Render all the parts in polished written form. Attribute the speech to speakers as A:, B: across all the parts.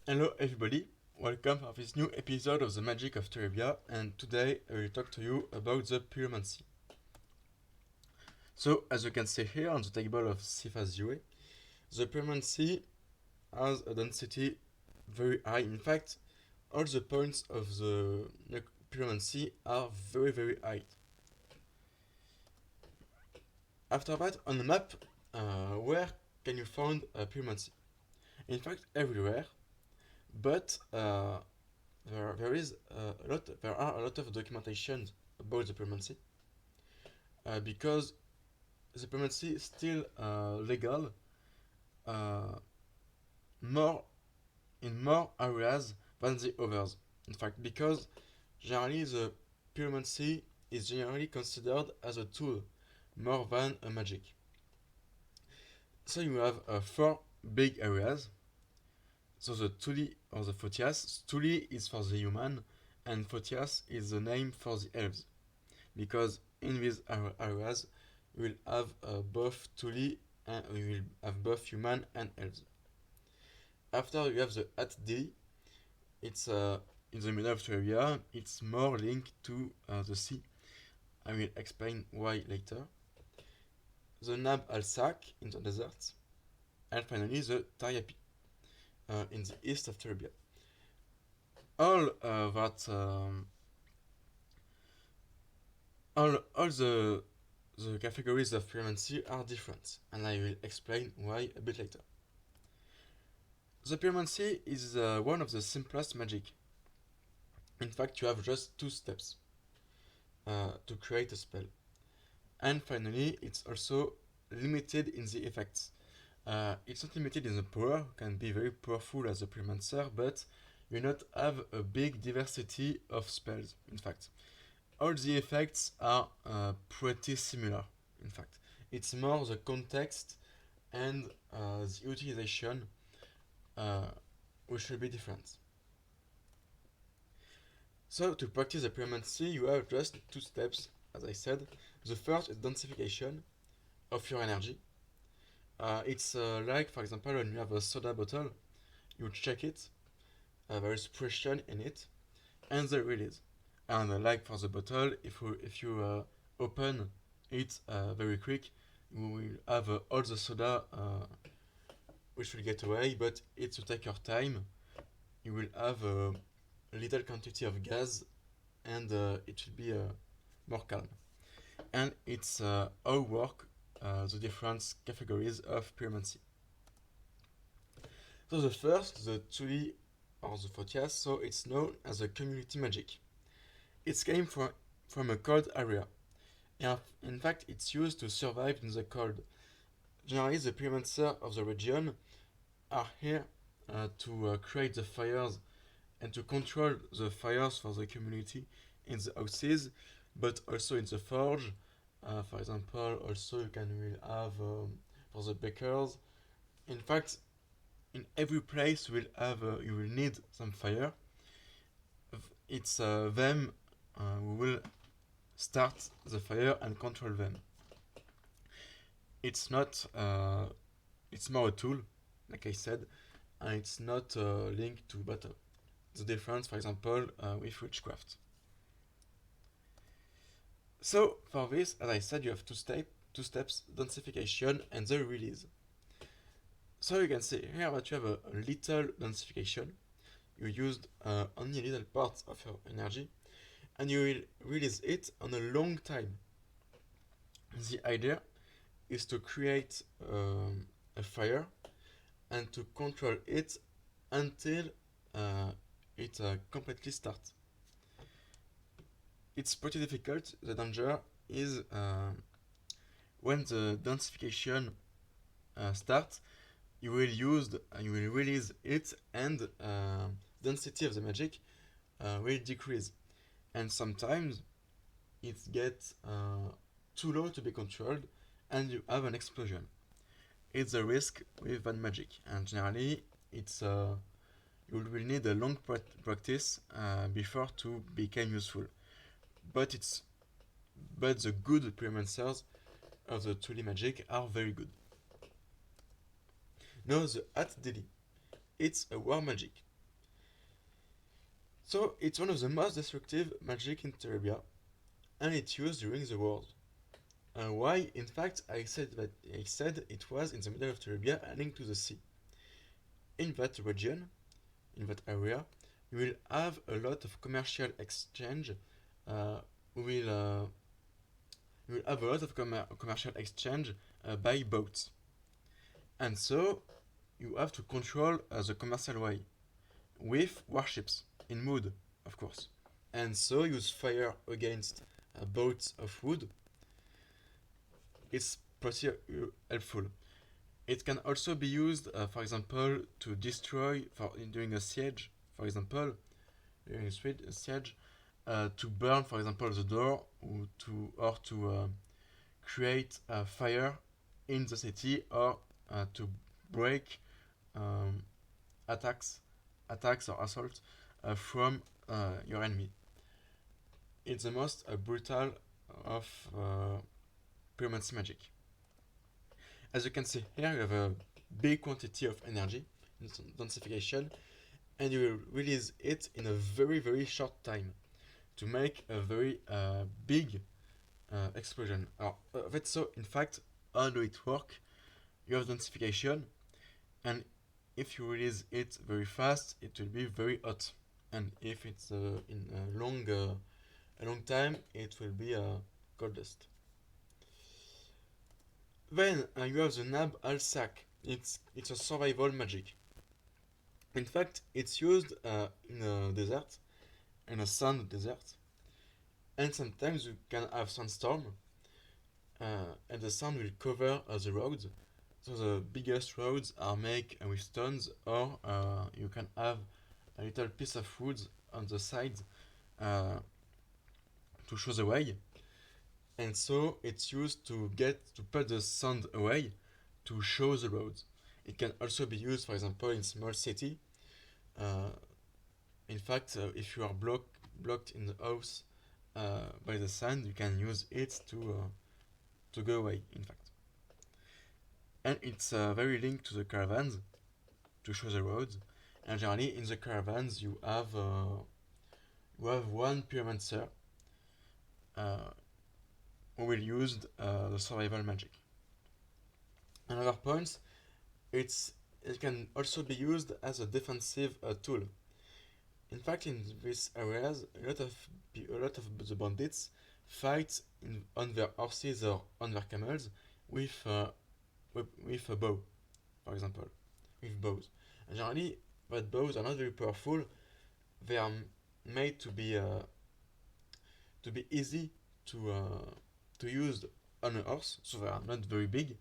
A: Hello everybody, welcome to this new episode of the Magic of Terebia, and today I will talk to you about the Pyromancy. So, as you can see here on the table of Sifa's UA, the Pyromancy has a density very high. In fact, all the points of the Pyromancy are very high. After that, on the map, where can you find a Pyromancy? In fact, everywhere, but there are a lot of documentation about the Pyromancy because the supremacy is still legal uh, more in more areas than the others. In fact, because generally the pyromancy is generally considered as a tool more than a magic. So you have four big areas. So the Tuli or the Photias. Tuli is for the human, and Photias is the name for the elves. Because in these areas, we will have both Tuli and we will have both human and elves. After you have the at D, it's in the middle of Terebia, it's more linked to the sea. I will explain why later. The Nab al Sak in the deserts, and finally the Tariapi in the east of Terebia. All that all the categories of pyromancy are different, and I will explain why a bit later. The pyromancy is one of the simplest magic. In fact, you have just two steps to create a spell. And finally, it's also limited in the effects. It's not limited in the power, can be very powerful as a pyromancer, but you not have a big diversity of spells, in fact. All the effects are pretty similar, in fact. It's more the context and the utilization which will be different. So to practice the pyromancy, you have just two steps, as I said. The first is densification of your energy. It's like, for example, when you have a soda bottle, you check it, there is pressure in it, and the release. And like for the bottle, if you open it very quick, you will have all the soda which will get away, but it will take your time. You will have a little quantity of gas, and it will be more calm. And it's how work the different categories of pyromancy. So the first, the Tuli or the Photias, so it's known as a community magic. It came from a cold area. And in fact, it's used to survive in the cold. Generally, the pyromancer of the region are here to create the fires and to control the fires for the community in the houses, but also in the forge. For example, also you can will have for the bakers. In fact, in every place you will need some fire. It's them who will start the fire and control them. It's not. It's more a tool, like I said, and it's not linked to battle. The difference, for example, with witchcraft. So for this, as I said, you have two steps: densification and the release. So you can see here that you have a little densification. You used only a little part of your energy, and you will release it on a long time. The idea is to create a fire and to control it until it completely starts. It's pretty difficult. The danger is when the densification starts, you will release it, and density of the magic will decrease, and sometimes it gets too low to be controlled, and you have an explosion. It's a risk with that magic, and generally it's you will need a long practice before to become useful. But the good pyromancers of the Tuli magic are very good. Now the At Deli. It's a war magic. So it's one of the most destructive magic in Terebia, and it's used during the wars. Why? In fact, I said it was in the middle of Terebia and linked to the sea. In that region, in that area, you will have a lot of commercial exchange. Uh, we will you will have a lot of commercial exchange by boats, and so you have to control the commercial way with warships in mood, of course, and so use fire against boats of wood. It's pretty helpful. It can also be used, for example, to destroy during a siege. For example, during a siege, to burn, for example, the door, or to create a fire in the city, or to break um, attacks, attacks or assaults from your enemy. It's the most brutal of pyromancy magic. As you can see here, you have a big quantity of energy in densification, and you will release it in a very short time to make a very big explosion. That's so, in fact, how do it work? You have densification, and if you release it very fast, it will be very hot. And if it's in a long time, it will be cold dust. Then you have the Nab al Sak. It's a survival magic. In fact, it's used in a desert, in a sand desert, and sometimes you can have sandstorm, and the sand will cover the roads. So the biggest roads are made with stones, or you can have a little piece of wood on the side uh, to show the way. And so it's used to put the sand away to show the roads. It can also be used, for example, in small city. Uh, in fact, if you are blocked in the house by the sand, you can use it to go away. In fact, and it's very linked to the caravans to show the roads. And generally, in the caravans, you have one pyromancer uh, who will use the survival magic. Another point, it can also be used as a defensive tool. In fact, in these areas, a lot of the bandits fight on their horses or on their camels with with a bow, for example, with bows. And generally, that bows are not very powerful. They are made to be easy to use on a horse, so they are not very big,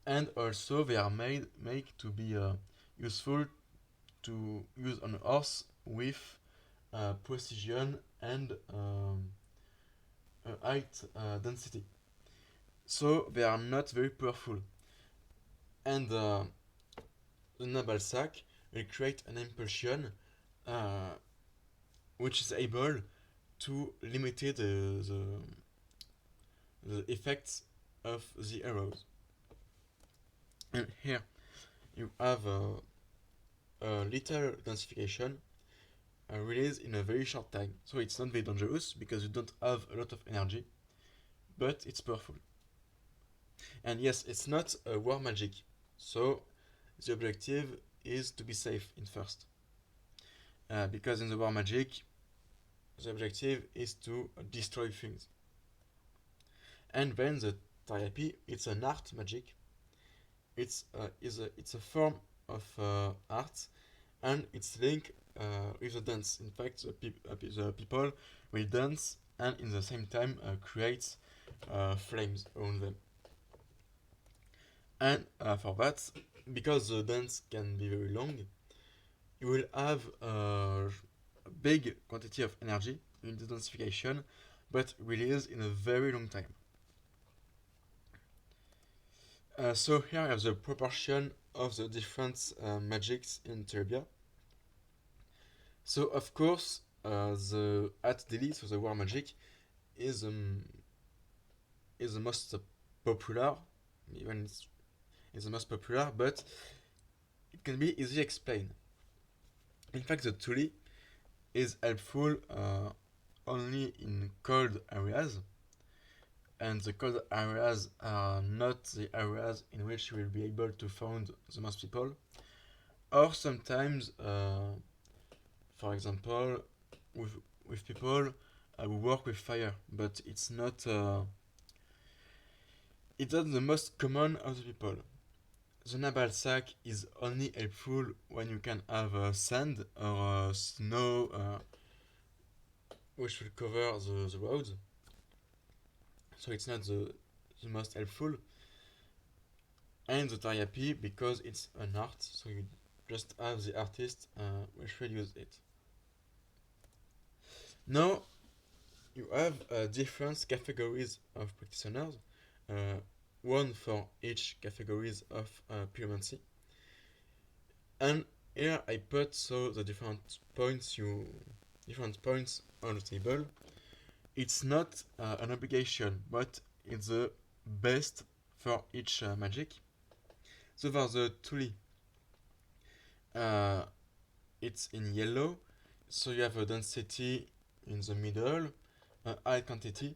A: and also they are made to be useful to use on a horse with precision and height density. So they are not very powerful, and the naval sack will create an impulsion uh, which is able to limit the effects of the arrows. And here you have a little densification released in a very short time. So it's not very dangerous because you don't have a lot of energy, but it's powerful. And yes, it's not a war magic, so the objective is to be safe in first. Because in the war magic, the objective is to destroy things. And then the therapy, it's an art magic. It's a form of art, and it's linked with the dance. In fact, the people will dance and in the same time create flames around them. And for that, because the dance can be very long, you will have a big quantity of energy in the densification, but released in a very long time. So here I have the proportion of the different magics in Terebia. So of course, the at daily, so the war magic, is the most popular, even it's the most popular, but it can be easily explained. In fact, the Tuli is helpful only in cold areas, and the cold areas are not the areas in which you will be able to find the most people. Or sometimes, for example, with people who work with fire, but it's not the most common of the people. The naval sack is only helpful when you can have sand or snow which will cover the roads. So it's not the most helpful. And the therapy because it's an art, so you just have the artist which will use it. Now you have different categories of practitioners, uh, one for each categories of pyromancy. And here I put so the different points on the table. It's not an obligation, but it's the best for each magic. So for the Tuli, uh, it's in yellow, so you have a density in the middle, a high quantity,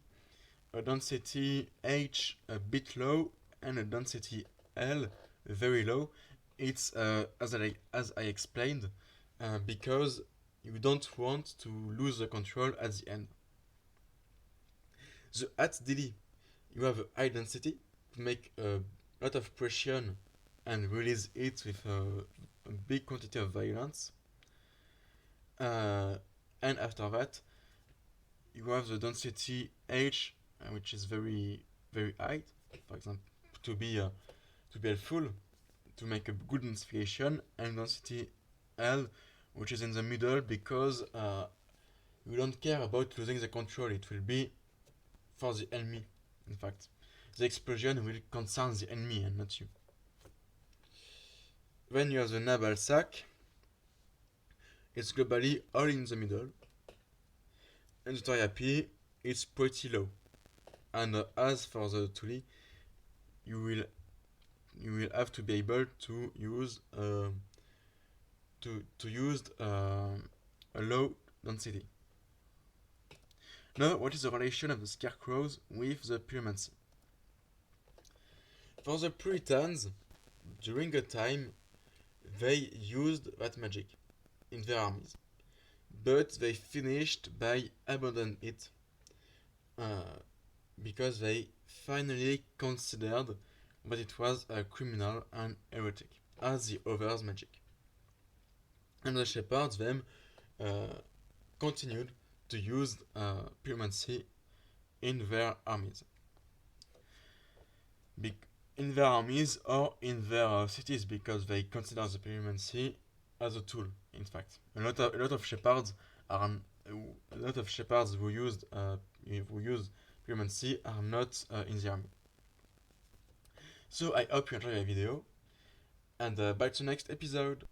A: a density H a bit low, and a density L very low. It's as I explained, because you don't want to lose the control at the end. The at DD, you have a high density to make a lot of pressure and release it with a big quantity of violence. And after that, you have the density H, which is very very high. For example, to be helpful, to make a good densification, and density L, which is in the middle because you don't care about losing the control. It will be for the enemy. In fact, the explosion will concern the enemy and not you. When you have the naval sack, it's globally all in the middle, and the therapy is pretty low. And as for the Tuli, you will have to be able to use a low density. Now, what is the relation of the scarecrows with the pyromancy? For the Puritans, during a time, they used that magic in their armies, but they finished by abandoning it because they finally considered that it was a criminal and heretic, as the others' magic. And the shepherds then continued to use pyromancy in their armies. In their armies or in their cities, because they consider the pyromancy as a tool. In fact, a lot of shepherds who use pyromancy are not in the army. So I hope you enjoy the video, and bye to the next episode.